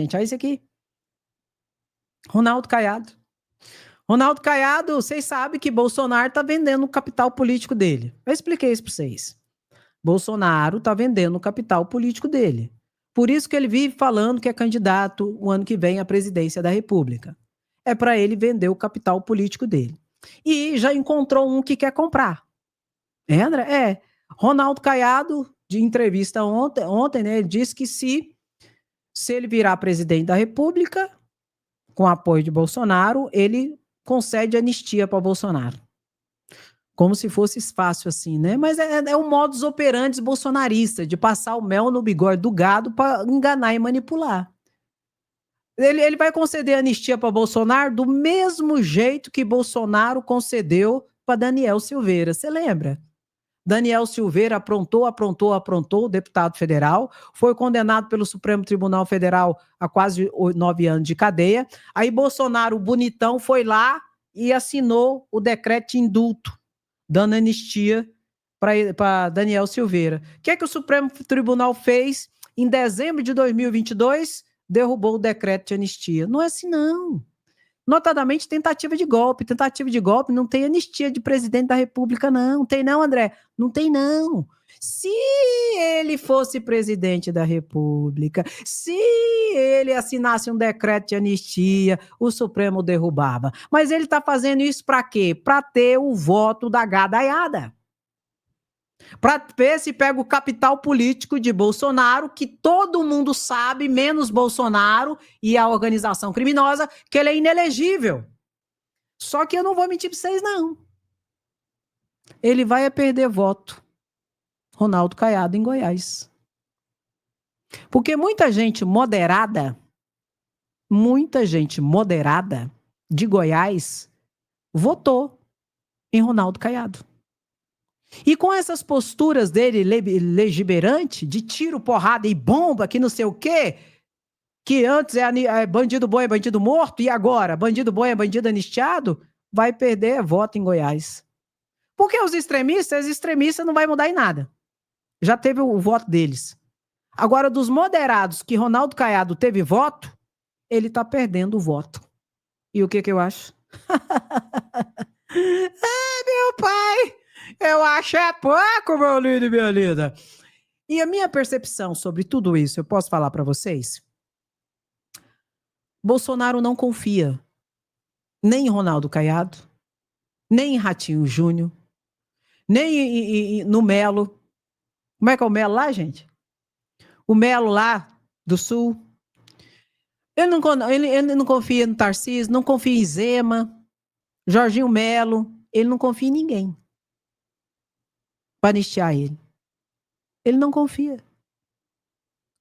Gente, olha isso aqui. Ronaldo Caiado. Ronaldo Caiado, vocês sabem que Bolsonaro está vendendo o capital político dele. Eu expliquei isso para vocês. Bolsonaro está vendendo o capital político dele. Por isso que ele vive falando que é candidato o ano que vem à presidência da República. É para ele vender o capital político dele. E já encontrou um que quer comprar. É, André? É. Ronaldo Caiado, de entrevista ontem, né, ele disse que se ele virar presidente da República, com apoio de Bolsonaro, ele concede anistia para Bolsonaro. Como se fosse fácil assim, né? Mas é um modus operandi bolsonarista, de passar o mel no bigode do gado para enganar e manipular. Ele vai conceder anistia para Bolsonaro do mesmo jeito que Bolsonaro concedeu para Daniel Silveira. Você lembra? Daniel Silveira aprontou, deputado federal, foi condenado pelo Supremo Tribunal Federal a quase 9 anos de cadeia. Aí Bolsonaro, bonitão, foi lá e assinou o decreto de indulto, dando anistia para Daniel Silveira. O que é que o Supremo Tribunal fez? Em dezembro de 2022, derrubou o decreto de anistia. Não é assim, não. Notadamente, tentativa de golpe. Tentativa de golpe não tem anistia de presidente da República, não. Não tem não, André. Não tem não. Se ele fosse presidente da República, se ele assinasse um decreto de anistia, o Supremo derrubava. Mas ele está fazendo isso para quê? Para ter o voto da gadaiada. Para ver se pega o capital político de Bolsonaro, que todo mundo sabe, menos Bolsonaro e a organização criminosa, que ele é inelegível. Só que eu não vou mentir para vocês, não. Ele vai perder voto. Ronaldo Caiado em Goiás. Porque muita gente moderada de Goiás votou em Ronaldo Caiado. E com essas posturas dele legiberante, de tiro, porrada e bomba, que não sei o quê, que antes é bandido bom é bandido morto, e agora bandido bom é bandido anistiado, vai perder voto em Goiás. Porque os extremistas não vai mudar em nada. Já teve o voto deles. Agora, dos moderados que Ronaldo Caiado teve voto, ele está perdendo o voto. E o que eu acho? Meu pai! Eu acho é pouco, meu lindo e minha linda. E a minha percepção sobre tudo isso, eu posso falar para vocês? Bolsonaro não confia nem em Ronaldo Caiado, nem em Ratinho Júnior, nem no Melo. Como é que é o Melo lá, gente? O Melo lá do Sul. Ele não confia no Tarcísio, não confia em Zema, Jorginho Melo. Ele não confia em ninguém para anistiar ele. Ele não confia.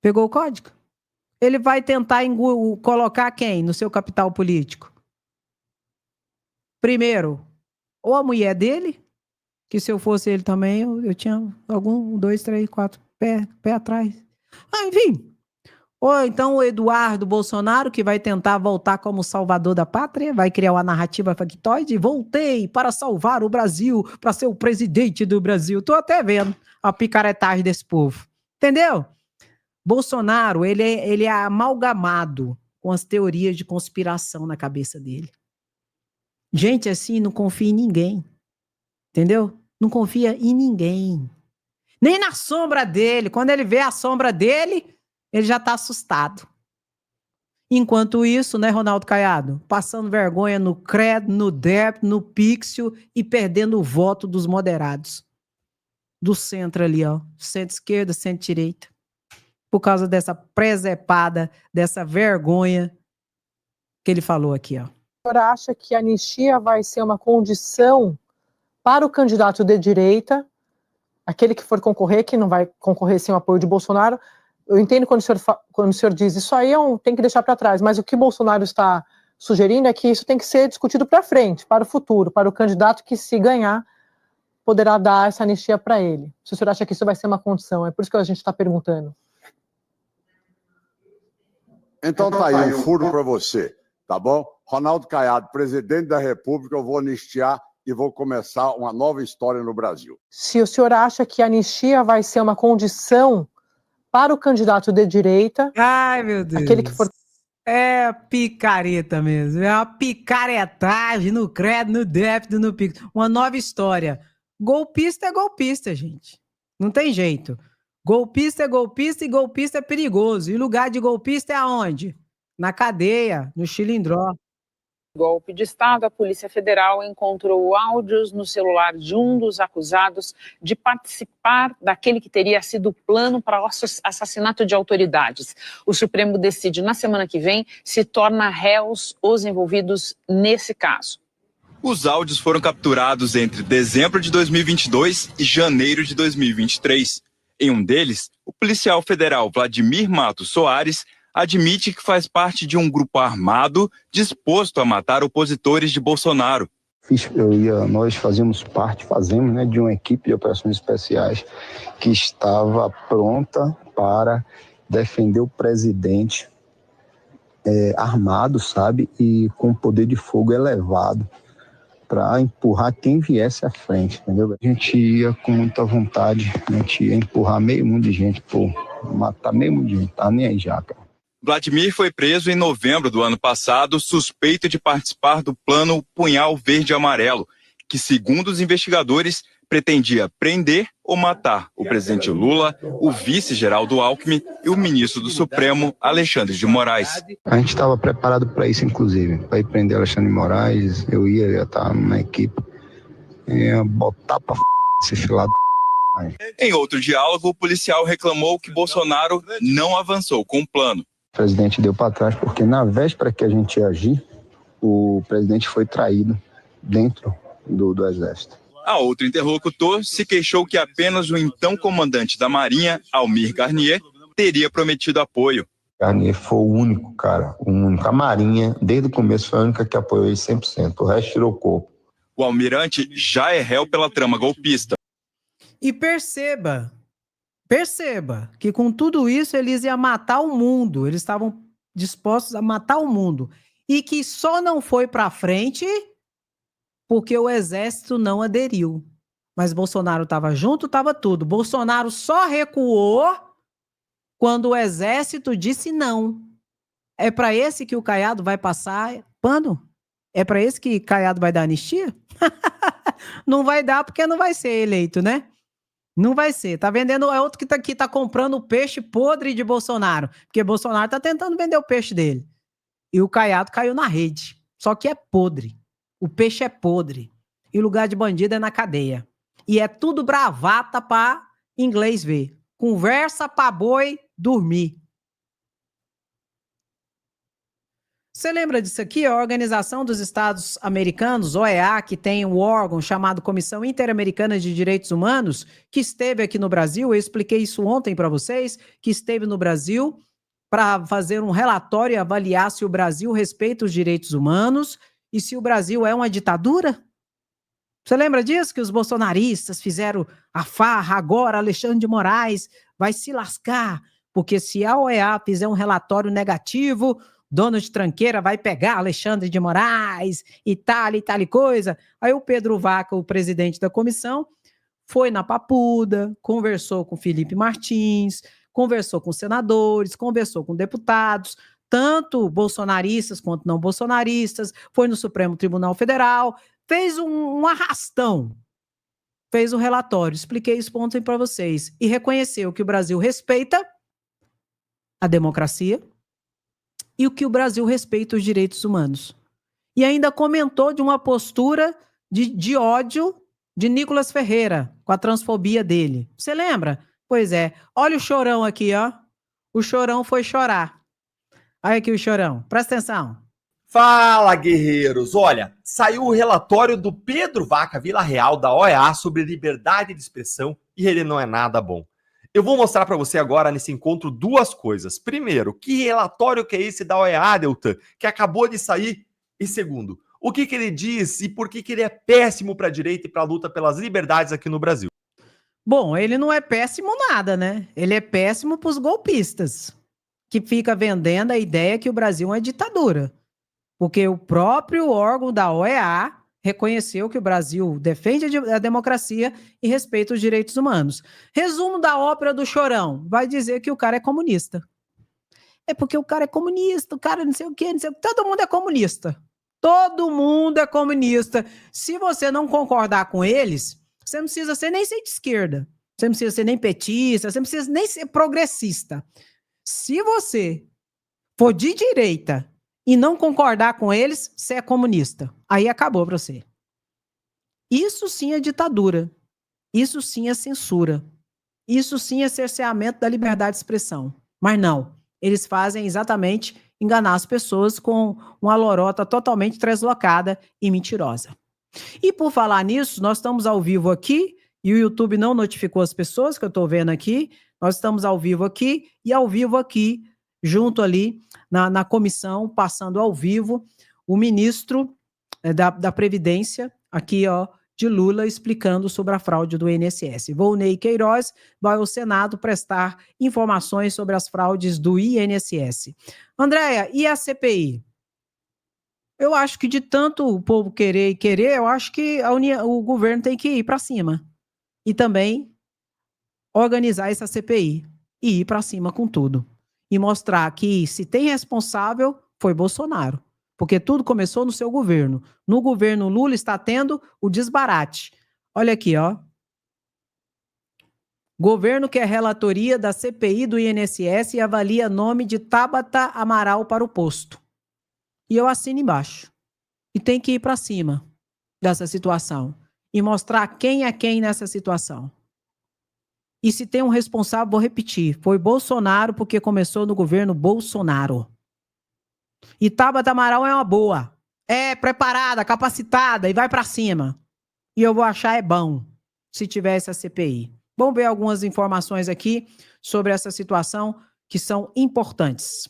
Pegou o código? Ele vai tentar colocar quem no seu capital político? Primeiro, ou a mulher dele, que se eu fosse ele também, eu tinha 1, 2, 3, 4 pé atrás. Enfim. Ou então o Eduardo Bolsonaro, que vai tentar voltar como salvador da pátria, vai criar uma narrativa factoide, voltei para salvar o Brasil, para ser o presidente do Brasil. Estou até vendo a picaretagem desse povo. Entendeu? Bolsonaro, ele é amalgamado com as teorias de conspiração na cabeça dele. Gente assim não confia em ninguém. Entendeu? Não confia em ninguém. Nem na sombra dele. Quando ele vê a sombra dele, ele já está assustado. Enquanto isso, né, Ronaldo Caiado? Passando vergonha no Credo, no DEP, no Pixel e perdendo o voto dos moderados. Do centro ali, ó. Centro-esquerda, centro-direita. Por causa dessa presepada, dessa vergonha que ele falou aqui, ó. O senhor acha que a anistia vai ser uma condição para o candidato de direita, aquele que for concorrer, que não vai concorrer sem o apoio de Bolsonaro? Eu entendo quando o senhor diz isso aí, tem que deixar para trás, mas o que Bolsonaro está sugerindo é que isso tem que ser discutido para frente, para o futuro, para o candidato que, se ganhar, poderá dar essa anistia para ele. Se o senhor acha que isso vai ser uma condição, é por isso que a gente está perguntando. Então tá aí um furo para você, tá bom? Ronaldo Caiado, presidente da República, eu vou anistiar e vou começar uma nova história no Brasil. Se o senhor acha que a anistia vai ser uma condição para o candidato de direita, ai, meu Deus, aquele que for É picareta mesmo. É uma picaretagem no crédito, no débito, no Pix. Uma nova história. Golpista é golpista, gente. Não tem jeito. Golpista é golpista e golpista é perigoso. E lugar de golpista é aonde? Na cadeia, no chilindró. Golpe de Estado, a Polícia Federal encontrou áudios no celular de um dos acusados de participar daquele que teria sido o plano para o assassinato de autoridades. O Supremo decide na semana que vem se torna réus os envolvidos nesse caso. Os áudios foram capturados entre dezembro de 2022 e janeiro de 2023. Em um deles, o policial federal Vladimir Matos Soares admite que faz parte de um grupo armado disposto a matar opositores de Bolsonaro. Nós fazemos, né, de uma equipe de operações especiais que estava pronta para defender o presidente armado, sabe, e com poder de fogo elevado, para empurrar quem viesse à frente, entendeu? A gente ia com muita vontade, a gente ia empurrar meio mundo de gente, matar meio mundo de gente, tá nem aí já, cara. Vladimir foi preso em novembro do ano passado, suspeito de participar do plano Punhal Verde e Amarelo, que, segundo os investigadores, pretendia prender ou matar o presidente Lula, o vice Geraldo Alckmin e o ministro do Supremo, Alexandre de Moraes. A gente estava preparado para isso, inclusive, para ir prender Alexandre de Moraes. Eu ia estar na equipe, ia botar para esse filado. Em outro diálogo, o policial reclamou que Bolsonaro não avançou com o plano. O presidente deu para trás porque na véspera que a gente ia agir, o presidente foi traído dentro do exército. A outro interlocutor se queixou que apenas o então comandante da Marinha, Almir Garnier, teria prometido apoio. Garnier foi o único, cara, o único. A Marinha, desde o começo, foi a única que apoiou ele 100%. O resto tirou o corpo. O almirante já é réu pela trama golpista. E perceba que com tudo isso eles iam matar o mundo, eles estavam dispostos a matar o mundo, e que só não foi para frente porque o exército não aderiu. Mas Bolsonaro estava junto, estava tudo. Bolsonaro só recuou quando o exército disse não. É para esse que o Caiado vai passar pano? É para esse que Caiado vai dar anistia? Não vai dar porque não vai ser eleito, né? Não vai ser. Tá vendendo, é outro que tá comprando o peixe podre de Bolsonaro. Porque Bolsonaro tá tentando vender o peixe dele. E o Caiado caiu na rede. Só que é podre. O peixe é podre. E o lugar de bandido é na cadeia. E é tudo bravata pra inglês ver. Conversa pra boi dormir. Você lembra disso aqui? A Organização dos Estados Americanos, OEA, que tem um órgão chamado Comissão Interamericana de Direitos Humanos, que esteve aqui no Brasil, eu expliquei isso ontem para vocês, que esteve no Brasil para fazer um relatório e avaliar se o Brasil respeita os direitos humanos e se o Brasil é uma ditadura. Você lembra disso? Que os bolsonaristas fizeram a farra, agora Alexandre de Moraes vai se lascar, porque se a OEA fizer um relatório negativo, dono de tranqueira vai pegar Alexandre de Moraes e tal coisa. Aí o Pedro Vaca, o presidente da comissão, foi na Papuda, conversou com Felipe Martins, conversou com senadores, conversou com deputados, tanto bolsonaristas quanto não bolsonaristas, foi no Supremo Tribunal Federal, fez um arrastão, fez um relatório, expliquei isso ontem para vocês, e reconheceu que o Brasil respeita a democracia, e o que o Brasil respeita os direitos humanos. E ainda comentou de uma postura de ódio de Nicolas Ferreira, com a transfobia dele. Você lembra? Pois é. Olha o Chorão aqui, ó. O Chorão foi chorar. Olha aqui o Chorão. Presta atenção. Fala, guerreiros! Olha, saiu o relatório do Pedro Vaca Villarreal, da OEA, sobre liberdade de expressão, e ele não é nada bom. Eu vou mostrar para você agora nesse encontro duas coisas. Primeiro, que relatório que é esse da OEA, Deltan, que acabou de sair? E segundo, o que ele diz e por que ele é péssimo para a direita e para a luta pelas liberdades aqui no Brasil? Bom, ele não é péssimo nada, né? Ele é péssimo para os golpistas, que fica vendendo a ideia que o Brasil é uma ditadura. Porque o próprio órgão da OEA reconheceu que o Brasil defende a democracia e respeita os direitos humanos. Resumo da ópera do Chorão, vai dizer que o cara é comunista. É porque o cara é comunista, o cara não sei o quê, não sei o quê. Todo mundo é comunista. Todo mundo é comunista. Se você não concordar com eles, você não precisa ser nem ser de esquerda. Você não precisa ser nem petista, você não precisa nem ser progressista. Se você for de direita e não concordar com eles, você é comunista. Aí acabou para você. Isso sim é ditadura. Isso sim é censura. Isso sim é cerceamento da liberdade de expressão. Mas não, eles fazem exatamente enganar as pessoas com uma lorota totalmente deslocada e mentirosa. E por falar nisso, nós estamos ao vivo aqui, e o YouTube não notificou as pessoas, que eu estou vendo aqui, nós estamos ao vivo aqui, e ao vivo aqui, junto ali na comissão, passando ao vivo, o ministro da Previdência, aqui ó, de Lula, explicando sobre a fraude do INSS. Volney Queiroz vai ao Senado prestar informações sobre as fraudes do INSS. Andréia, e a CPI? Eu acho que de tanto o povo querer, eu acho que o governo tem que ir para cima. E também organizar essa CPI e ir para cima com tudo. E mostrar que se tem responsável, foi Bolsonaro. Porque tudo começou no seu governo. No governo Lula está tendo o desbarate. Olha aqui, ó. Governo quer relatoria da CPI do INSS e avalia nome de Tabata Amaral para o posto. E eu assino embaixo. E tem que ir para cima dessa situação. E mostrar quem é quem nessa situação. E se tem um responsável, vou repetir, foi Bolsonaro, porque começou no governo Bolsonaro. E Tabata Amaral é uma boa. É preparada, capacitada e vai para cima. E eu vou achar é bom se tiver essa CPI. Vamos ver algumas informações aqui sobre essa situação que são importantes.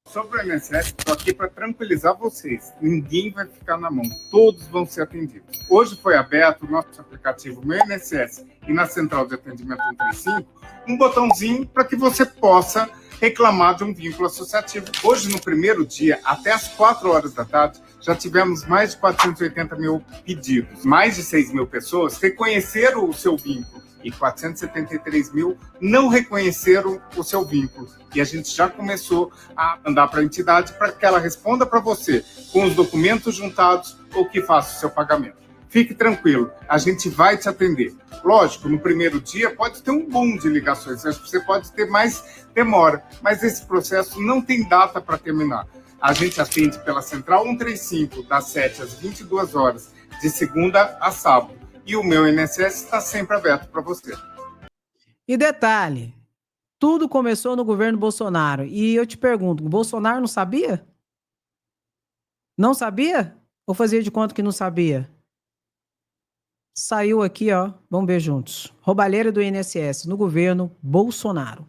Sobre o INSS, estou aqui para tranquilizar vocês. Ninguém vai ficar na mão. Todos vão ser atendidos. Hoje foi aberto o nosso aplicativo Meu INSS e na Central de Atendimento 135 um botãozinho para que você possa reclamar de um vínculo associativo. Hoje, no primeiro dia, até às 4 horas da tarde, já tivemos mais de 480 mil pedidos. Mais de 6 mil pessoas reconheceram o seu vínculo e 473 mil não reconheceram o seu vínculo. E a gente já começou a mandar para a entidade para que ela responda para você com os documentos juntados ou que faça o seu pagamento. Fique tranquilo, a gente vai te atender. Lógico, no primeiro dia pode ter um boom de ligações, você pode ter mais demora, mas esse processo não tem data para terminar. A gente atende pela Central 135, das 7 às 22 horas, de segunda a sábado. E o Meu INSS está sempre aberto para você. E detalhe, tudo começou no governo Bolsonaro. E eu te pergunto, o Bolsonaro não sabia? Não sabia? Ou fazia de conta que não sabia? Saiu aqui, ó, vamos ver juntos. Roubalheira do INSS no governo Bolsonaro.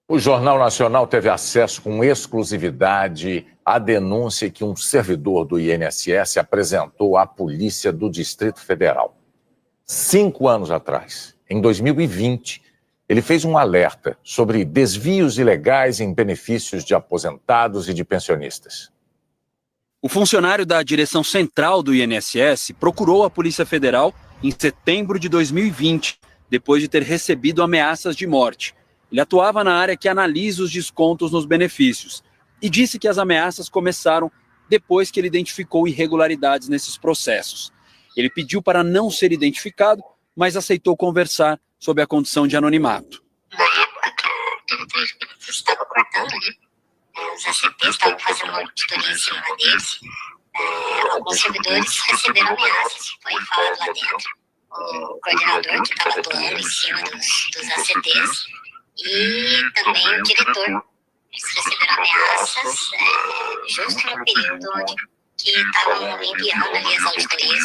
O Jornal Nacional teve acesso com exclusividade à denúncia que um servidor do INSS apresentou à Polícia do Distrito Federal. 5 anos atrás, em 2020, ele fez um alerta sobre desvios ilegais em benefícios de aposentados e de pensionistas. O funcionário da direção central do INSS procurou a Polícia Federal em setembro de 2020, depois de ter recebido ameaças de morte. Ele atuava na área que analisa os descontos nos benefícios e disse que as ameaças começaram depois que ele identificou irregularidades nesses processos. Ele pediu para não ser identificado, mas aceitou conversar sob a condição de anonimato. Na época que o diretor de benefícios estava cortando, os ACPs estavam fazendo uma auditoria em cima deles, alguns servidores receberam ameaças. Foi falado lá dentro. O coordenador que estava atuando em cima dos ACPs e também o diretor. Eles receberam ameaças justo no período onde que estavam enviando ali as auditorias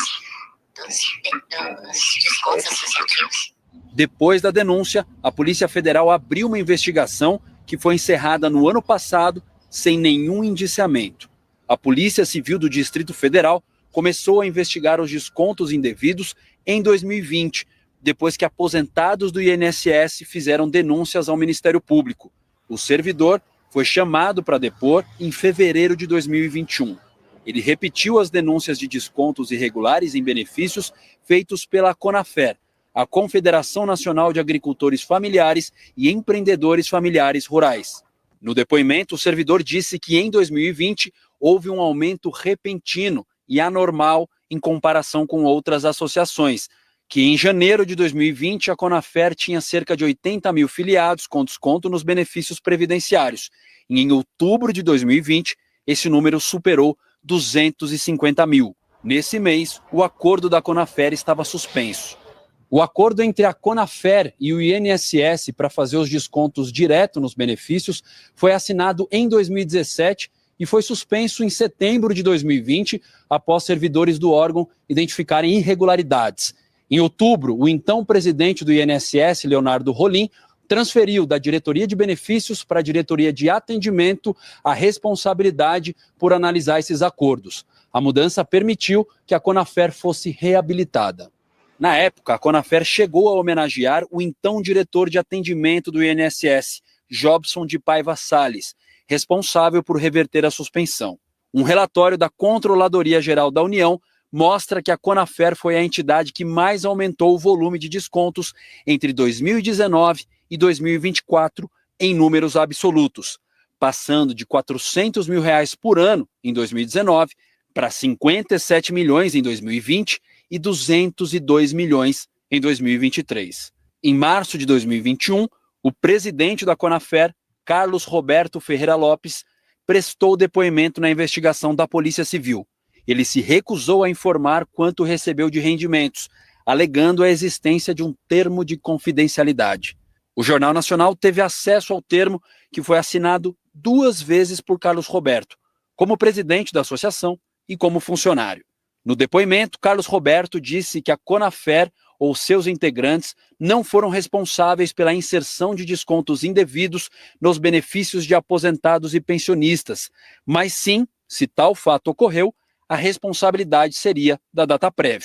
dos descontos associativos. Depois da denúncia, a Polícia Federal abriu uma investigação que foi encerrada no ano passado sem nenhum indiciamento. A Polícia Civil do Distrito Federal começou a investigar os descontos indevidos em 2020, depois que aposentados do INSS fizeram denúncias ao Ministério Público. O servidor foi chamado para depor em fevereiro de 2021. Ele repetiu as denúncias de descontos irregulares em benefícios feitos pela CONAFER, a Confederação Nacional de Agricultores Familiares e Empreendedores Familiares Rurais. No depoimento, o servidor disse que em 2020 houve um aumento repentino e anormal em comparação com outras associações, que em janeiro de 2020 a Conafer tinha cerca de 80 mil filiados com desconto nos benefícios previdenciários. E em outubro de 2020, esse número superou 250 mil. Nesse mês, o acordo da Conafer estava suspenso. O acordo entre a Conafer e o INSS para fazer os descontos direto nos benefícios foi assinado em 2017 e foi suspenso em setembro de 2020, após servidores do órgão identificarem irregularidades. Em outubro, o então presidente do INSS, Leonardo Rolim, transferiu da diretoria de benefícios para a diretoria de atendimento a responsabilidade por analisar esses acordos. A mudança permitiu que a Conafer fosse reabilitada. Na época, a Conafer chegou a homenagear o então diretor de atendimento do INSS, Jobson de Paiva Salles, responsável por reverter a suspensão. Um relatório da Controladoria Geral da União mostra que a Conafer foi a entidade que mais aumentou o volume de descontos entre 2019 e 2024 em números absolutos, passando de R$ 400 mil por ano em 2019 para 57 milhões em 2020 e 202 milhões em 2023. Em março de 2021, o presidente da Conafer, Carlos Roberto Ferreira Lopes, prestou depoimento na investigação da Polícia Civil. Ele se recusou a informar quanto recebeu de rendimentos, alegando a existência de um termo de confidencialidade. O Jornal Nacional teve acesso ao termo, que foi assinado 2 vezes por Carlos Roberto, como presidente da associação e como funcionário. No depoimento, Carlos Roberto disse que a Conafer ou seus integrantes não foram responsáveis pela inserção de descontos indevidos nos benefícios de aposentados e pensionistas, mas sim, se tal fato ocorreu, a responsabilidade seria da Dataprev,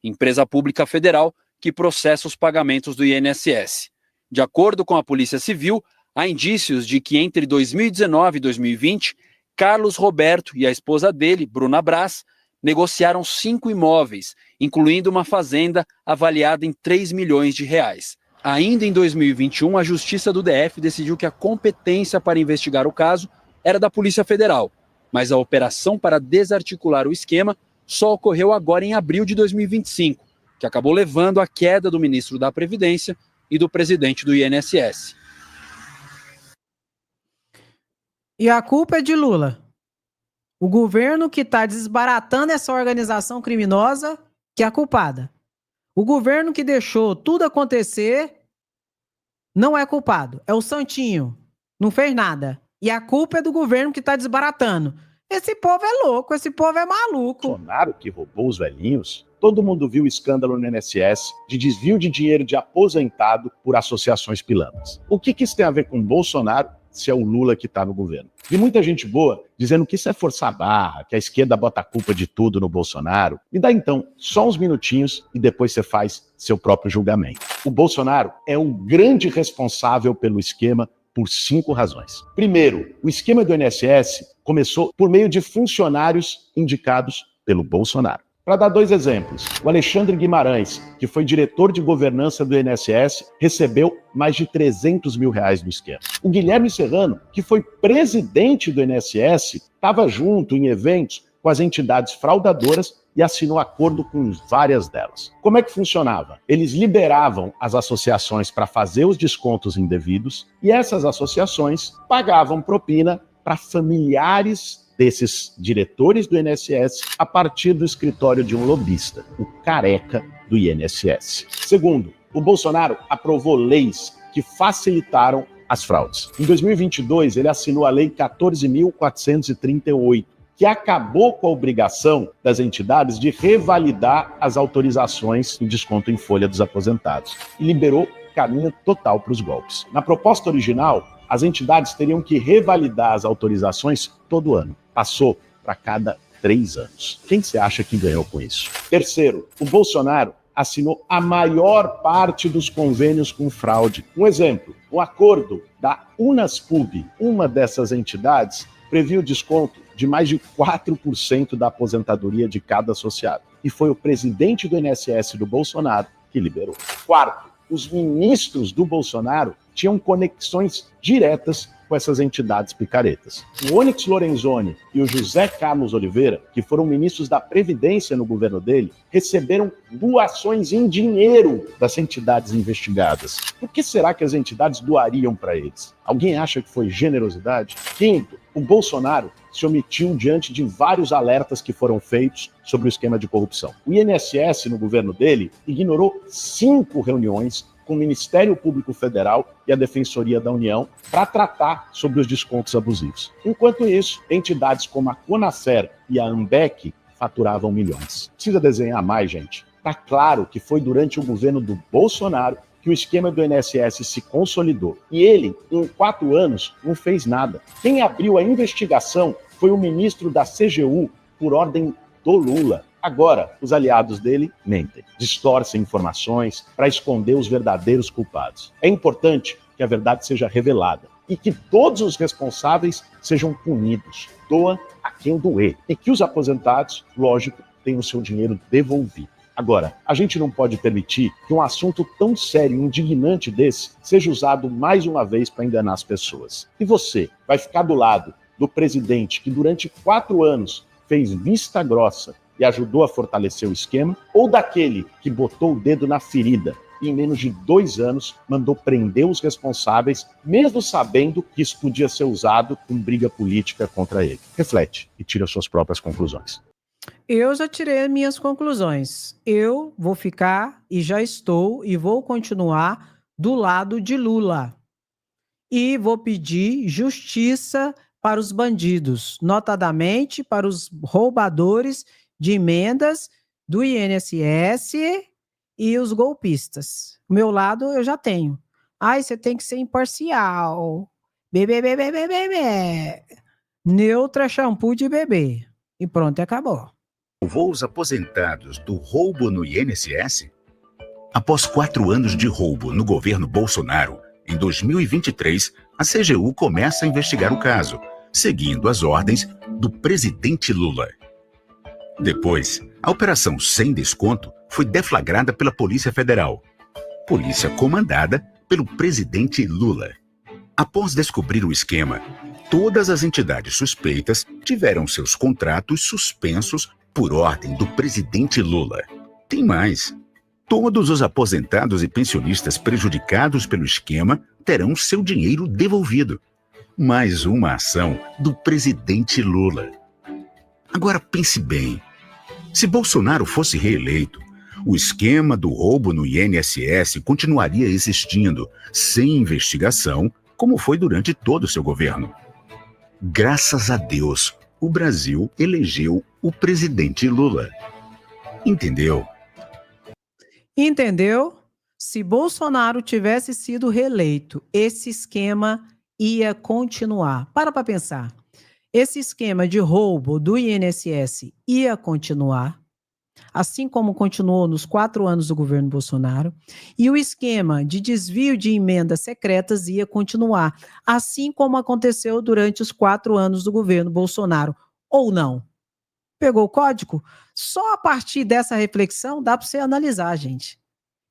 empresa pública federal que processa os pagamentos do INSS. De acordo com a Polícia Civil, há indícios de que entre 2019 e 2020, Carlos Roberto e a esposa dele, Bruna Brás, negociaram 5 imóveis, incluindo uma fazenda avaliada em 3 milhões de reais. Ainda em 2021, a Justiça do DF decidiu que a competência para investigar o caso era da Polícia Federal, mas a operação para desarticular o esquema só ocorreu agora em abril de 2025, que acabou levando à queda do ministro da Previdência e do presidente do INSS. E a culpa é de Lula. O governo que está desbaratando essa organização criminosa, que é a culpada. O governo que deixou tudo acontecer não é culpado. É o Santinho. Não fez nada. E a culpa é do governo que está desbaratando. Esse povo é louco, esse povo é maluco. Bolsonaro que roubou os velhinhos? Todo mundo viu o escândalo no INSS de desvio de dinheiro de aposentado por associações pilantras. O que isso tem a ver com Bolsonaro, se é o Lula que está no governo? Vi muita gente boa dizendo que isso é forçar a barra, que a esquerda bota a culpa de tudo no Bolsonaro. Me dá então só uns minutinhos e depois você faz seu próprio julgamento. O Bolsonaro é o grande responsável pelo esquema por 5 razões. Primeiro, o esquema do INSS começou por meio de funcionários indicados pelo Bolsonaro. Para dar 2 exemplos, o Alexandre Guimarães, que foi diretor de governança do INSS, recebeu mais de 300 mil reais no esquema. O Guilherme Serrano, que foi presidente do INSS, estava junto em eventos com as entidades fraudadoras e assinou acordo com várias delas. Como é que funcionava? Eles liberavam as associações para fazer os descontos indevidos e essas associações pagavam propina para familiares desses diretores do INSS a partir do escritório de um lobista, o careca do INSS. Segundo, o Bolsonaro aprovou leis que facilitaram as fraudes. Em 2022, ele assinou a Lei 14.438, que acabou com a obrigação das entidades de revalidar as autorizações em desconto em folha dos aposentados e liberou caminho total para os golpes. Na proposta original, as entidades teriam que revalidar as autorizações todo ano. Passou para cada 3 anos. Quem você acha que ganhou com isso? Terceiro, o Bolsonaro assinou a maior parte dos convênios com fraude. Um exemplo, o acordo da Unaspub, uma dessas entidades, previu desconto de mais de 4% da aposentadoria de cada associado. E foi o presidente do INSS do Bolsonaro que liberou. Quarto, os ministros do Bolsonaro tinham conexões diretas com essas entidades picaretas. O Onyx Lorenzoni e o José Carlos Oliveira, que foram ministros da Previdência no governo dele, receberam doações em dinheiro das entidades investigadas. Por que será que as entidades doariam para eles? Alguém acha que foi generosidade? Quinto, o Bolsonaro se omitiu diante de vários alertas que foram feitos sobre o esquema de corrupção. O INSS, no governo dele, ignorou 5 reuniões com o Ministério Público Federal e a Defensoria da União para tratar sobre os descontos abusivos. Enquanto isso, entidades como a Conacer e a Ambec faturavam milhões. Precisa desenhar mais, gente. Tá claro que foi durante o governo do Bolsonaro que o esquema do INSS se consolidou. E ele, em 4 anos, não fez nada. Quem abriu a investigação foi o ministro da CGU, por ordem do Lula. Agora, os aliados dele mentem, distorcem informações para esconder os verdadeiros culpados. É importante que a verdade seja revelada e que todos os responsáveis sejam punidos. Doa a quem doer. E que os aposentados, lógico, tenham o seu dinheiro devolvido. Agora, a gente não pode permitir que um assunto tão sério e indignante desse seja usado mais uma vez para enganar as pessoas. E você vai ficar do lado do presidente que durante 4 anos fez vista grossa e ajudou a fortalecer o esquema, ou daquele que botou o dedo na ferida e em menos de 2 anos mandou prender os responsáveis, mesmo sabendo que isso podia ser usado com briga política contra ele? Reflete e tira suas próprias conclusões. Eu já tirei as minhas conclusões. Eu vou ficar, e já estou, e vou continuar do lado de Lula. E vou pedir justiça para os bandidos, notadamente para os roubadores de emendas do INSS e os golpistas. O meu lado eu já tenho. Ai, você tem que ser imparcial. Bebê. Neutra shampoo de bebê. E pronto, acabou. Voos aposentados do roubo no INSS? Após 4 anos de roubo no governo Bolsonaro, em 2023, a CGU começa a investigar o caso, seguindo as ordens do presidente Lula. Depois, a operação Sem Desconto foi deflagrada pela Polícia Federal, polícia comandada pelo presidente Lula. Após descobrir o esquema, todas as entidades suspeitas tiveram seus contratos suspensos por ordem do presidente Lula. Tem mais. Todos os aposentados e pensionistas prejudicados pelo esquema terão seu dinheiro devolvido. Mais uma ação do presidente Lula. Agora pense bem. Se Bolsonaro fosse reeleito, o esquema do roubo no INSS continuaria existindo, sem investigação, como foi durante todo o seu governo. Graças a Deus, o Brasil elegeu o presidente Lula. Entendeu? Entendeu? Se Bolsonaro tivesse sido reeleito, esse esquema ia continuar. Para pensar. Esse esquema de roubo do INSS ia continuar, assim como continuou nos 4 anos do governo Bolsonaro, e o esquema de desvio de emendas secretas ia continuar, assim como aconteceu durante os 4 anos do governo Bolsonaro, ou não. Pegou o código? Só a partir dessa reflexão dá para você analisar, gente,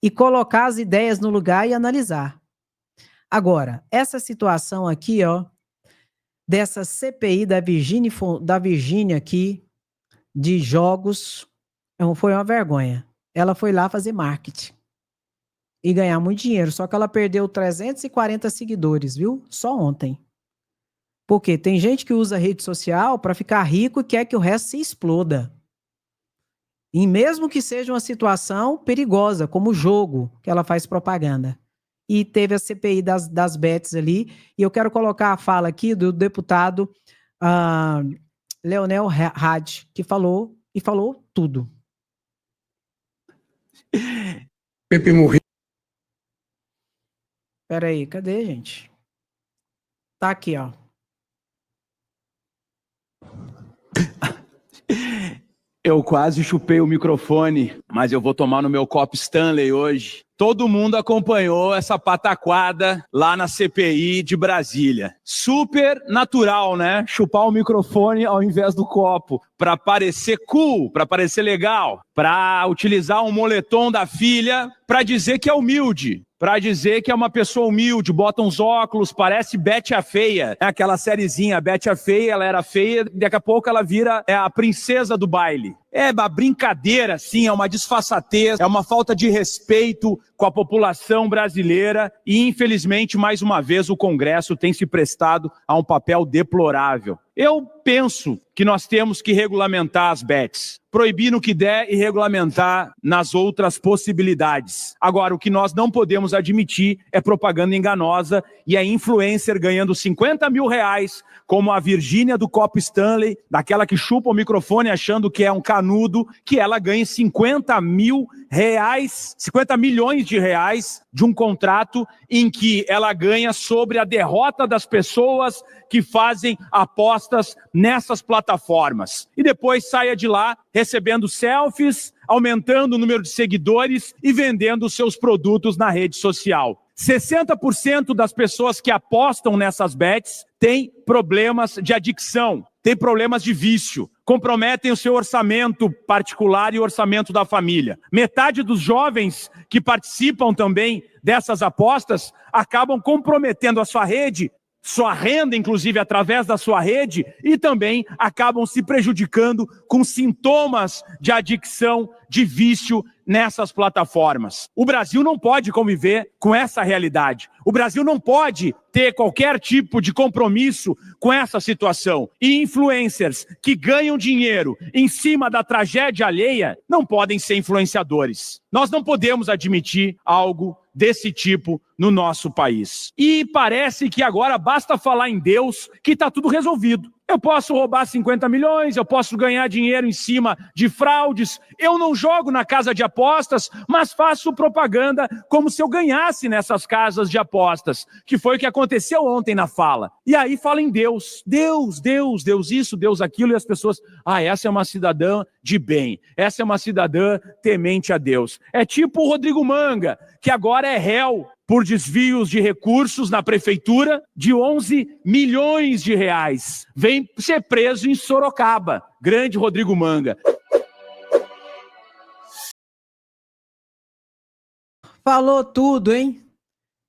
e colocar as ideias no lugar e analisar. Agora, essa situação aqui, ó, dessa CPI da Virgínia aqui, de jogos, foi uma vergonha. Ela foi lá fazer marketing e ganhar muito dinheiro, só que ela perdeu 340 seguidores, viu? Só ontem. Porque tem gente que usa rede social para ficar rico e quer que o resto se exploda. E mesmo que seja uma situação perigosa, como o jogo, que ela faz propaganda. E teve a CPI das bets ali, e eu quero colocar a fala aqui do deputado Leonel Hadi, que falou tudo. Pepe morreu. Peraí, cadê, gente? Tá aqui, ó. Eu quase chupei o microfone, mas eu vou tomar no meu copo Stanley hoje. Todo mundo acompanhou essa pataquada lá na CPI de Brasília. Super natural, né? Chupar o microfone ao invés do copo. Pra parecer cool, pra parecer legal. Pra utilizar um moletom da filha pra dizer que é humilde. para dizer que é uma pessoa humilde, bota uns óculos, parece Betty a Feia. É aquela sériezinha, Betty a Feia, ela era feia, daqui a pouco ela vira a princesa do baile. É uma brincadeira, sim, é uma disfarçatez, é uma falta de respeito com a população brasileira e, infelizmente, mais uma vez, o Congresso tem se prestado a um papel deplorável. Eu penso que nós temos que regulamentar as bets, proibir no que der e regulamentar nas outras possibilidades. Agora, o que nós não podemos admitir é propaganda enganosa e a influencer ganhando R$50 mil, como a Virgínia do Copo Stanley, daquela que chupa o microfone achando que é um canudo, que ela ganhe R$50 mil, 50 milhões de reais de um contrato em que ela ganha sobre a derrota das pessoas que fazem apostas nessas plataformas. E depois saia de lá recebendo selfies, aumentando o número de seguidores e vendendo seus produtos na rede social. 60% das pessoas que apostam nessas bets têm problemas de adicção, têm problemas de vício, comprometem o seu orçamento particular e o orçamento da família. Metade dos jovens que participam também dessas apostas acabam comprometendo a sua rede, sua renda, inclusive, através da sua rede, e também acabam se prejudicando com sintomas de adicção, de vício nessas plataformas. O Brasil não pode conviver com essa realidade. O Brasil não pode ter qualquer tipo de compromisso com essa situação. E influencers que ganham dinheiro em cima da tragédia alheia não podem ser influenciadores. Nós não podemos admitir algo desse tipo no nosso país. E parece que agora basta falar em Deus que está tudo resolvido. Eu posso roubar 50 milhões, eu posso ganhar dinheiro em cima de fraudes, eu não jogo na casa de apostas, mas faço propaganda como se eu ganhasse nessas casas de apostas, que foi o que aconteceu ontem na fala. E aí fala em Deus, Deus isso, Deus aquilo, e as pessoas, essa é uma cidadã de bem, essa é uma cidadã temente a Deus. É tipo o Rodrigo Manga, que agora é réu por desvios de recursos na prefeitura de 11 milhões de reais. Vem ser preso em Sorocaba. Grande Rodrigo Manga. Falou tudo, hein?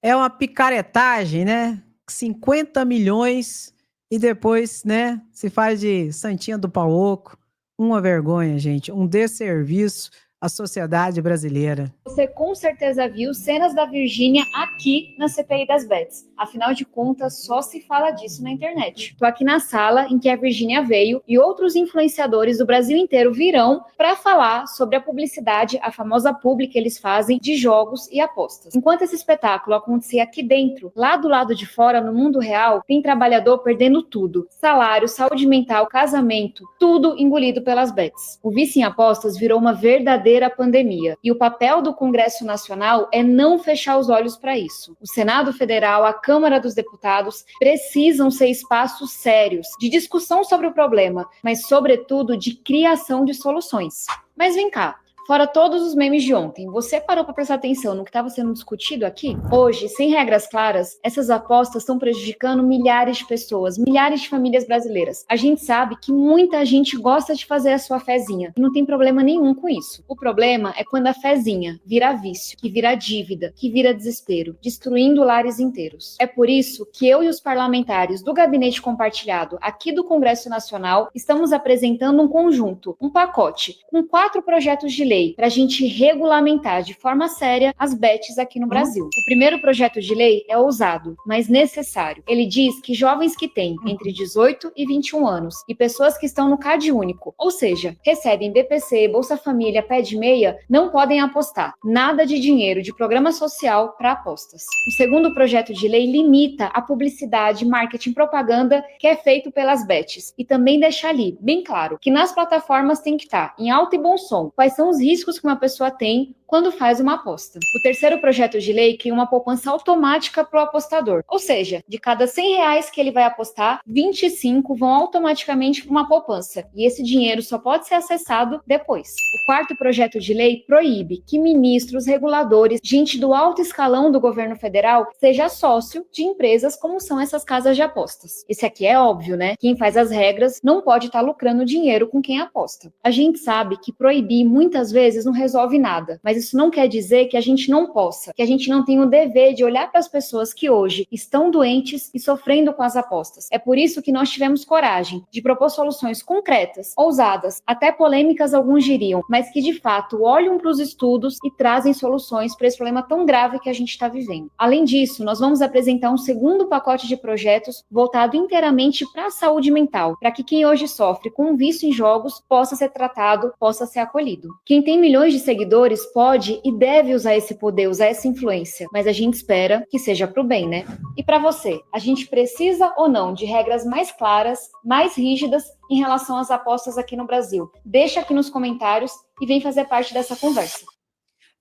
É uma picaretagem, né? 50 milhões e depois, né, se faz de santinha do pau oco. Uma vergonha, gente. Um desserviço à sociedade brasileira. Você com certeza viu cenas da Virgínia aqui na CPI das bets. Afinal de contas, só se fala disso na internet. Tô aqui na sala em que a Virgínia veio e outros influenciadores do Brasil inteiro virão para falar sobre a publicidade, a famosa publi que eles fazem de jogos e apostas. Enquanto esse espetáculo acontecia aqui dentro, lá do lado de fora, no mundo real, tem trabalhador perdendo tudo. Salário, saúde mental, casamento, tudo engolido pelas bets. O vício em apostas virou uma verdadeira pandemia. E o papel do Congresso Nacional é não fechar os olhos para isso. O Senado Federal, a Câmara dos Deputados precisam ser espaços sérios de discussão sobre o problema, mas, sobretudo, de criação de soluções. Mas vem cá. Fora todos os memes de ontem, você parou para prestar atenção no que estava sendo discutido aqui? Hoje, sem regras claras, essas apostas estão prejudicando milhares de pessoas, milhares de famílias brasileiras. A gente sabe que muita gente gosta de fazer a sua fezinha e não tem problema nenhum com isso. O problema é quando a fezinha vira vício, que vira dívida, que vira desespero, destruindo lares inteiros. É por isso que eu e os parlamentares do Gabinete Compartilhado aqui do Congresso Nacional estamos apresentando um conjunto, um pacote, com 4 projetos de lei para a gente regulamentar de forma séria as bets aqui no Brasil. O primeiro projeto de lei é ousado, mas necessário. Ele diz que jovens que têm entre 18 e 21 anos e pessoas que estão no CAD único, ou seja, recebem BPC, Bolsa Família, Pé de Meia, não podem apostar. Nada de dinheiro de programa social para apostas. O segundo projeto de lei limita a publicidade, marketing, propaganda que é feito pelas bets e também deixa ali, bem claro, que nas plataformas tem que estar em alto e bom som quais são os riscos que uma pessoa tem quando faz uma aposta. O terceiro projeto de lei cria uma poupança automática para o apostador. Ou seja, de cada R$100 que ele vai apostar, 25 vão automaticamente para uma poupança. E esse dinheiro só pode ser acessado depois. O quarto projeto de lei proíbe que ministros, reguladores, gente do alto escalão do governo federal seja sócio de empresas como são essas casas de apostas. Esse aqui é óbvio, né? Quem faz as regras não pode estar lucrando dinheiro com quem aposta. A gente sabe que proibir muitas vezes não resolve nada, mas mas isso não quer dizer que a gente não possa, que a gente não tenha o dever de olhar para as pessoas que hoje estão doentes e sofrendo com as apostas. É por isso que nós tivemos coragem de propor soluções concretas, ousadas, até polêmicas alguns diriam, mas que de fato olham para os estudos e trazem soluções para esse problema tão grave que a gente está vivendo. Além disso, nós vamos apresentar um segundo pacote de projetos voltado inteiramente para a saúde mental, para que quem hoje sofre com um vício em jogos possa ser tratado, possa ser acolhido. Quem tem milhões de seguidores pode e deve usar esse poder, usar essa influência, mas a gente espera que seja para o bem, né? E para você, a gente precisa ou não de regras mais claras, mais rígidas em relação às apostas aqui no Brasil? Deixa aqui nos comentários e vem fazer parte dessa conversa.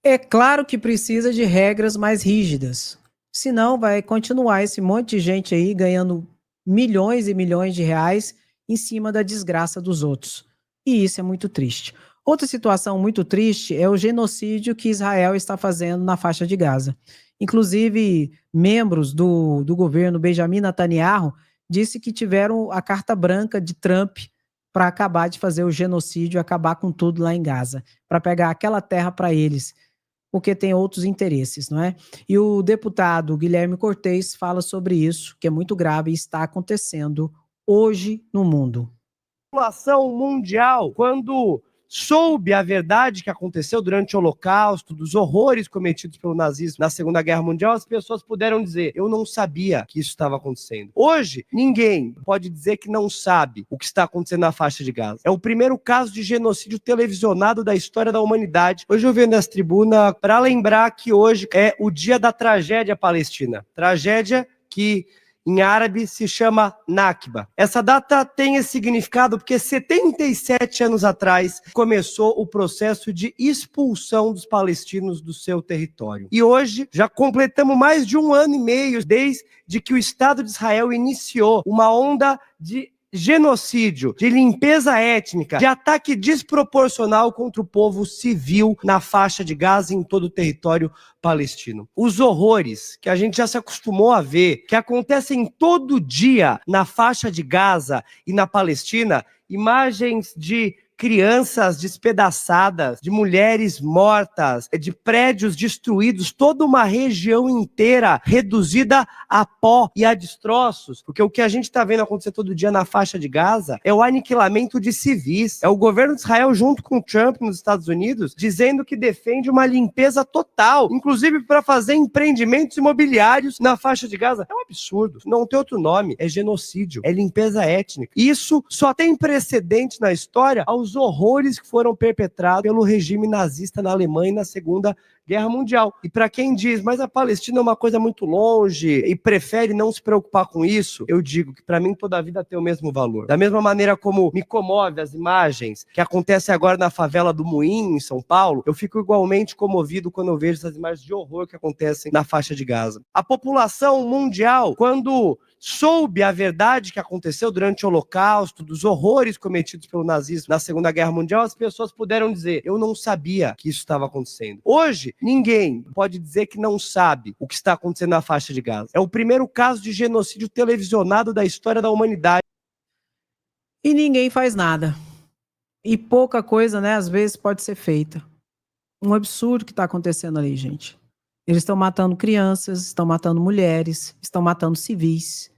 É claro que precisa de regras mais rígidas. Senão vai continuar esse monte de gente aí ganhando milhões e milhões de reais em cima da desgraça dos outros. E isso é muito triste. Outra situação muito triste é o genocídio que Israel está fazendo na faixa de Gaza. Inclusive, membros do governo Benjamin Netanyahu disse que tiveram a carta branca de Trump para acabar de fazer o genocídio, acabar com tudo lá em Gaza, para pegar aquela terra para eles, porque tem outros interesses, não é? E o deputado Guilherme Cortez fala sobre isso, que é muito grave e está acontecendo hoje no mundo. A população mundial, quando soube a verdade que aconteceu durante o Holocausto, dos horrores cometidos pelo nazismo na Segunda Guerra Mundial, as pessoas puderam dizer: eu não sabia que isso estava acontecendo. Hoje, ninguém pode dizer que não sabe o que está acontecendo na faixa de Gaza. É o primeiro caso de genocídio televisionado da história da humanidade. Hoje eu venho nessa tribuna para lembrar que hoje é o dia da tragédia palestina. Tragédia que em árabe se chama Nakba. Essa data tem esse significado porque 77 anos atrás começou o processo de expulsão dos palestinos do seu território. E hoje já completamos mais de 1 ano e meio desde que o Estado de Israel iniciou uma onda de genocídio, de limpeza étnica, de ataque desproporcional contra o povo civil na faixa de Gaza e em todo o território palestino. Os horrores que a gente já se acostumou a ver, que acontecem todo dia na faixa de Gaza e na Palestina, imagens de crianças despedaçadas, de mulheres mortas, de prédios destruídos, toda uma região inteira reduzida a pó e a destroços, porque o que a gente está vendo acontecer todo dia na faixa de Gaza é o aniquilamento de civis, é o governo de Israel junto com Trump nos Estados Unidos dizendo que defende uma limpeza total, inclusive para fazer empreendimentos imobiliários na faixa de Gaza. É um absurdo, não tem outro nome, é genocídio, é limpeza étnica. Isso só tem precedente na história aos horrores que foram perpetrados pelo regime nazista na Alemanha na Segunda Guerra Mundial. E para quem diz, mas a Palestina é uma coisa muito longe e prefere não se preocupar com isso, eu digo que para mim toda a vida tem o mesmo valor. Da mesma maneira como me comove as imagens que acontecem agora na favela do Moinho, em São Paulo, eu fico igualmente comovido quando eu vejo essas imagens de horror que acontecem na faixa de Gaza. A população mundial, quando soube a verdade que aconteceu durante o Holocausto, dos horrores cometidos pelo nazismo na Segunda Guerra Mundial, as pessoas puderam dizer: eu não sabia que isso estava acontecendo. Hoje, ninguém pode dizer que não sabe o que está acontecendo na faixa de Gaza. É o primeiro caso de genocídio televisionado da história da humanidade. E ninguém faz nada. E pouca coisa, né, às vezes pode ser feita. Um absurdo que está acontecendo ali, gente. Eles estão matando crianças, estão matando mulheres, estão matando civis.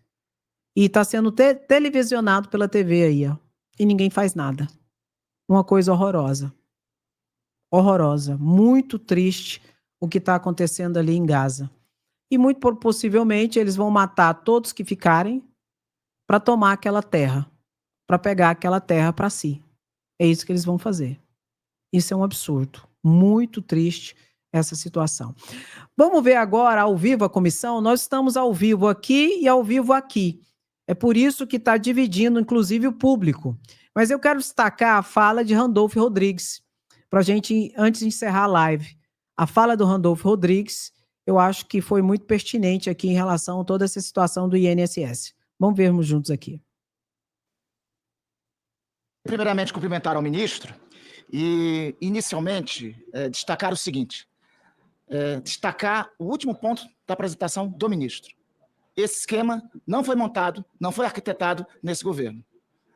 E está sendo televisionado pela TV aí, ó. E ninguém faz nada. Uma coisa horrorosa. Horrorosa. Muito triste o que está acontecendo ali em Gaza. E muito possivelmente eles vão matar todos que ficarem para tomar aquela terra. Para pegar aquela terra para si. É isso que eles vão fazer. Isso é um absurdo. Muito triste essa situação. Vamos ver agora ao vivo a comissão. Nós estamos ao vivo aqui e ao vivo aqui. É por isso que está dividindo, inclusive, o público. Mas eu quero destacar a fala de Randolfo Rodrigues, para a gente, antes de encerrar a live. A fala do Randolfo Rodrigues, eu acho que foi muito pertinente aqui em relação a toda essa situação do INSS. Vamos vermos juntos aqui. Primeiramente, cumprimentar ao ministro e, inicialmente, destacar o seguinte. Destacar o último ponto da apresentação do ministro. Esse esquema não foi montado, não foi arquitetado nesse governo,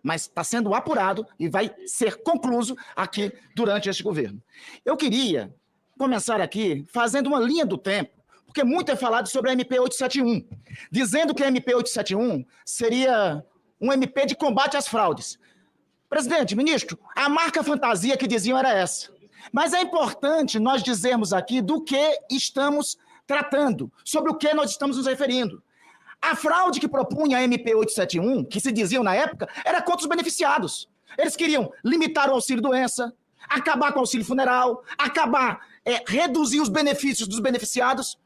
mas está sendo apurado e vai ser concluído aqui durante este governo. Eu queria começar aqui fazendo uma linha do tempo, porque muito é falado sobre a MP 871, dizendo que a MP 871 seria um MP de combate às fraudes. Presidente, ministro, a marca fantasia que diziam era essa. Mas é importante nós dizermos aqui do que estamos tratando, sobre o que nós estamos nos referindo. A fraude que propunha a MP 871, que se diziam na época, era contra os beneficiados. Eles queriam limitar o auxílio-doença, acabar com o auxílio funeral, reduzir os benefícios dos beneficiados.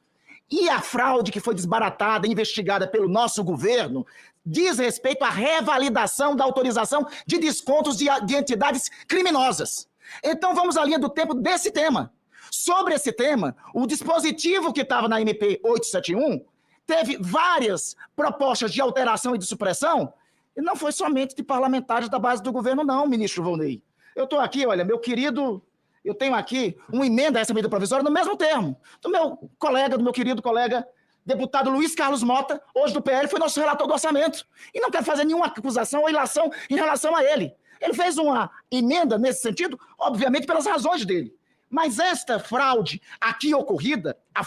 E a fraude que foi desbaratada, investigada pelo nosso governo, diz respeito à revalidação da autorização de descontos de entidades criminosas. Então vamos à linha do tempo desse tema. Sobre esse tema, o dispositivo que estava na MP 871 teve várias propostas de alteração e de supressão, e não foi somente de parlamentares da base do governo, não, ministro Volney. Eu estou aqui, olha, meu querido, eu tenho aqui uma emenda a essa medida provisória no mesmo termo, do meu querido colega, deputado Luiz Carlos Mota, hoje do PL, foi nosso relator do orçamento, e não quero fazer nenhuma acusação ou ilação em relação a ele. Ele fez uma emenda nesse sentido, obviamente pelas razões dele. Mas esta fraude aqui ocorrida, a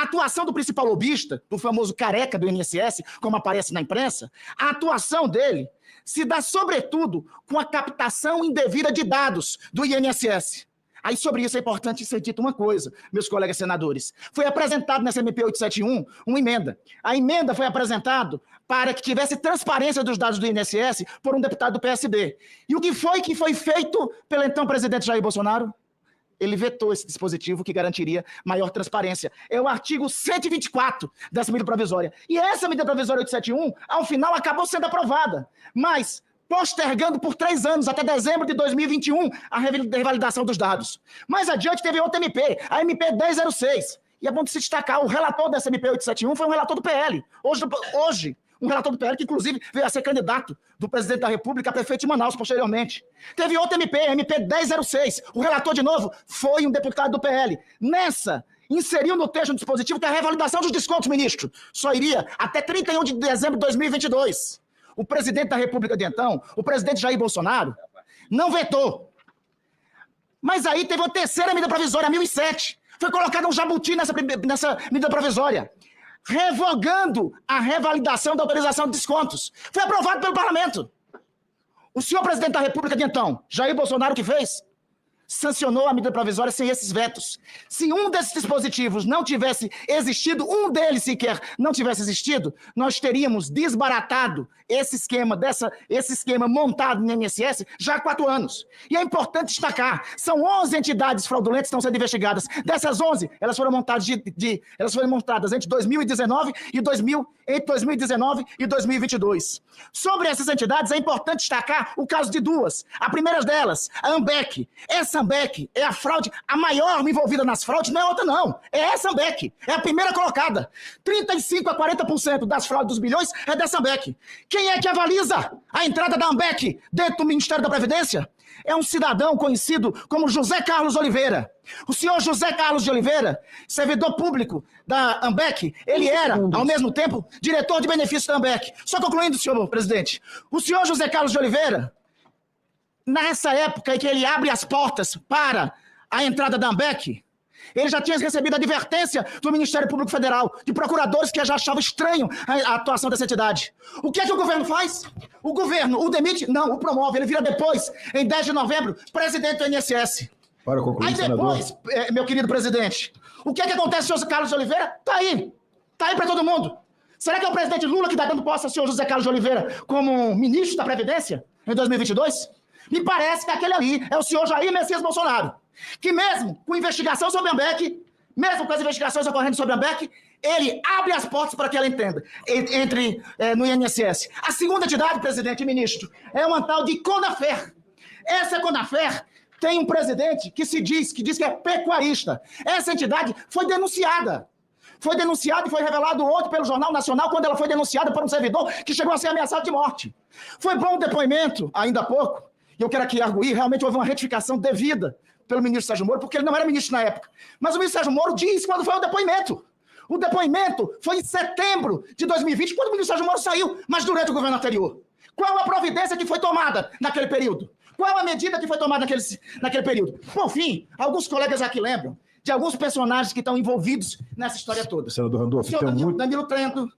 atuação do principal lobista, do famoso careca do INSS, como aparece na imprensa, a atuação dele se dá sobretudo com a captação indevida de dados do INSS. Aí sobre isso é importante ser dito uma coisa, meus colegas senadores. Foi apresentado nessa MP 871 uma emenda. A emenda foi apresentada para que tivesse transparência dos dados do INSS por um deputado do PSB. E o que foi feito pelo então presidente Jair Bolsonaro? Ele vetou esse dispositivo que garantiria maior transparência. É o artigo 124 dessa medida provisória. E essa medida provisória 871, ao final, acabou sendo aprovada. Mas postergando por 3 anos, até dezembro de 2021, a revalidação dos dados. Mais adiante teve outra MP, a MP 1006. E é bom se destacar, o relator dessa MP 871 foi um relator do PL. Hoje um relator do PL que, inclusive, veio a ser candidato do presidente da República a prefeito de Manaus, posteriormente. Teve outra MP, a MP 1006. O relator, de novo, foi um deputado do PL. Nessa, inseriu no texto do dispositivo que a revalidação dos descontos, ministro, só iria até 31 de dezembro de 2022. O presidente da República de então, o presidente Jair Bolsonaro, não vetou. Mas aí teve uma terceira medida provisória, 1007. Foi colocado um jabuti nessa medida provisória, revogando a revalidação da autorização de descontos. Foi aprovado pelo parlamento. O senhor presidente da República de então, Jair Bolsonaro, que fez? Sancionou a medida provisória sem esses vetos. Se um desses dispositivos não tivesse existido, um deles sequer não tivesse existido, nós teríamos desbaratado esse esquema montado no INSS já há 4 anos. E é importante destacar, são 11 entidades fraudulentas que estão sendo investigadas. Dessas 11, elas foram montadas entre 2019 e 2022. Sobre essas entidades, é importante destacar o caso de 2. A primeira delas, a AMBEC. Essa AMBEC é a fraude, a maior envolvida nas fraudes, não é outra não, é essa AMBEC, é a primeira colocada. 35% a 40% das fraudes dos bilhões é dessa AMBEC. Quem é que avaliza a entrada da AMBEC dentro do Ministério da Previdência? É um cidadão conhecido como José Carlos Oliveira. O senhor José Carlos de Oliveira, servidor público da AMBEC, ele era, ao mesmo tempo, diretor de benefícios da AMBEC. Só concluindo, senhor presidente, o senhor José Carlos de Oliveira, nessa época em que ele abre as portas para a entrada da AMBEC, ele já tinha recebido advertência do Ministério Público Federal, de procuradores que já achavam estranho a atuação dessa entidade. O que é que o governo faz? O governo o demite? Não, o promove. Ele vira depois, em 10 de novembro, presidente do INSS. Para concluir, aí depois, meu querido presidente, o que é que acontece, senhor Carlos de Oliveira? Tá aí para todo mundo. Será que é o presidente Lula que está dando posse ao senhor José Carlos de Oliveira como ministro da Previdência em 2022? Me parece que aquele ali é o senhor Jair Messias Bolsonaro, que mesmo com investigação sobre a AMBEC, mesmo com as investigações ocorrendo sobre a AMBEC, ele abre as portas para que ela entre no INSS. A segunda entidade, presidente e ministro, é uma tal de Conafer. Essa Conafer tem um presidente que diz que é pecuarista. Essa entidade foi denunciada. Foi denunciada e foi revelado ontem pelo Jornal Nacional quando ela foi denunciada por um servidor que chegou a ser ameaçado de morte. Foi bom o depoimento, ainda há pouco, e eu quero aqui arguir, realmente houve uma retificação devida pelo ministro Sérgio Moro, porque ele não era ministro na época. Mas o ministro Sérgio Moro diz quando foi o depoimento. O depoimento foi em setembro de 2020, quando o ministro Sérgio Moro saiu, mas durante o governo anterior. Qual a providência que foi tomada naquele período? Qual a medida que foi tomada naquele período? Por fim, alguns colegas aqui lembram de alguns personagens que estão envolvidos nessa história toda. Senador Randolfo, O senhor Danilo Trento,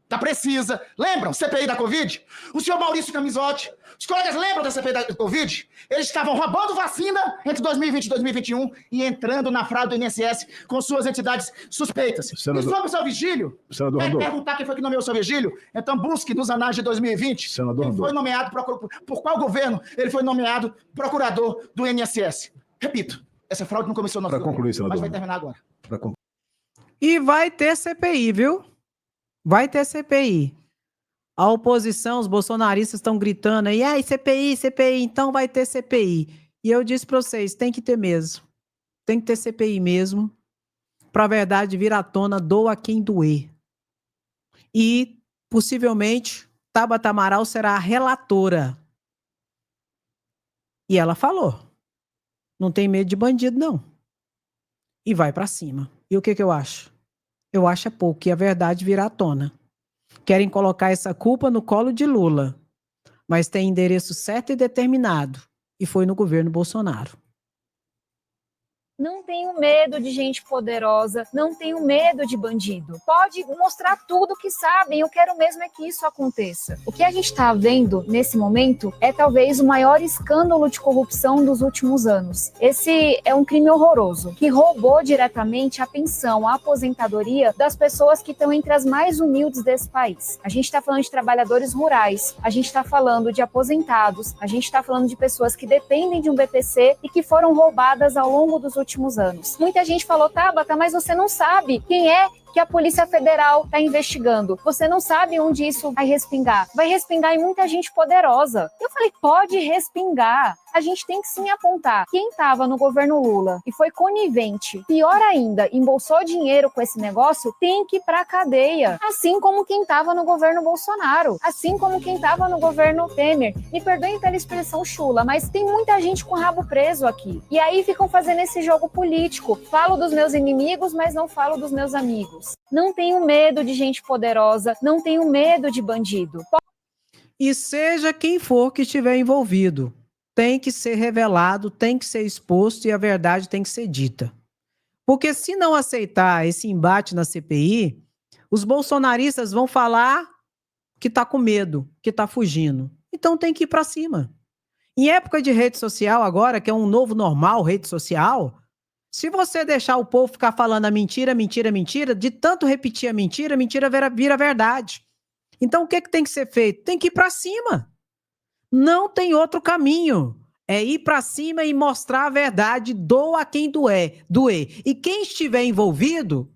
da Precisa, lembram? CPI da Covid? O senhor Maurício Camisotti, os colegas lembram da CPI da Covid? Eles estavam roubando vacina entre 2020 e 2021 e entrando na fraude do INSS com suas entidades suspeitas. Senador... E sobre o seu Vigílio? Senador Quer Randolfo. perguntar quem foi que nomeou o seu Vigílio? Então busque nos anais de 2020. Senador Quem foi nomeado por qual governo ele foi nomeado procurador do INSS? Repito, essa fraude não começou no nosso concluir, senador, mas vai terminar agora. E vai ter CPI, viu? Vai ter CPI. A oposição, os bolsonaristas estão gritando aí, ai, CPI, CPI, então vai ter CPI. E eu disse para vocês, tem que ter mesmo. Tem que ter CPI mesmo. Para a verdade vir à tona, doa quem doer. E, possivelmente, Tabata Amaral será a relatora. E ela falou, não tem medo de bandido, não. E vai para cima. E o que eu acho? Eu acho é pouco, e a verdade virá à tona. Querem colocar essa culpa no colo de Lula, mas tem endereço certo e determinado, e foi no governo Bolsonaro. Não tenho medo de gente poderosa, não tenho medo de bandido. Pode mostrar tudo que sabem, eu quero mesmo é que isso aconteça. O que a gente está vendo nesse momento é talvez o maior escândalo de corrupção dos últimos anos. Esse é um crime horroroso, que roubou diretamente a pensão, a aposentadoria das pessoas que estão entre as mais humildes desse país. A gente está falando de trabalhadores rurais, a gente está falando de aposentados, a gente está falando de pessoas que dependem de um BPC e que foram roubadas ao longo dos últimos anos. Muita gente falou, Tabata, mas você não sabe quem é que a Polícia Federal está investigando. Você não sabe onde isso vai respingar. Vai respingar em muita gente poderosa. Eu falei, pode respingar. A gente tem que sim apontar quem estava no governo Lula e foi conivente, pior ainda, embolsou dinheiro com esse negócio, tem que ir pra cadeia. Assim como quem estava no governo Bolsonaro, assim como quem estava no governo Temer. Me perdoem pela expressão chula, mas tem muita gente com o rabo preso aqui. E aí ficam fazendo esse jogo político. Falo dos meus inimigos, mas não falo dos meus amigos. Não tenho medo de gente poderosa, não tenho medo de bandido. E seja quem for que estiver envolvido, tem que ser revelado, tem que ser exposto e a verdade tem que ser dita. Porque se não aceitar esse embate na CPI, os bolsonaristas vão falar que tá com medo, que tá fugindo. Então tem que ir para cima. Em época de rede social agora, que é um novo normal, rede social, se você deixar o povo ficar falando a mentira, mentira, mentira, de tanto repetir a mentira vira verdade. Então o que tem que ser feito? Tem que ir para cima. Não tem outro caminho. É ir para cima e mostrar a verdade, doa quem doer. E quem estiver envolvido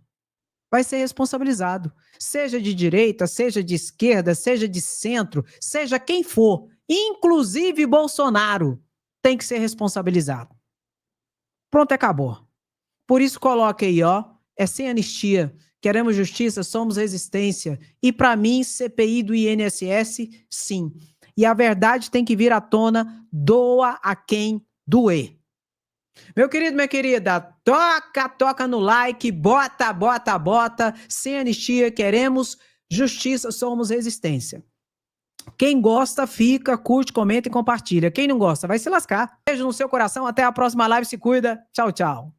vai ser responsabilizado. Seja de direita, seja de esquerda, seja de centro, seja quem for. Inclusive Bolsonaro tem que ser responsabilizado. Pronto, acabou. Por isso coloca aí, ó, é sem anistia. Queremos justiça, somos resistência. E para mim, CPI do INSS, sim. E a verdade tem que vir à tona, doa a quem doer. Meu querido, minha querida, toca no like, bota, sem anistia, queremos justiça, somos resistência. Quem gosta, fica, curte, comenta e compartilha. Quem não gosta, vai se lascar. Beijo no seu coração, até a próxima live, se cuida. Tchau, tchau.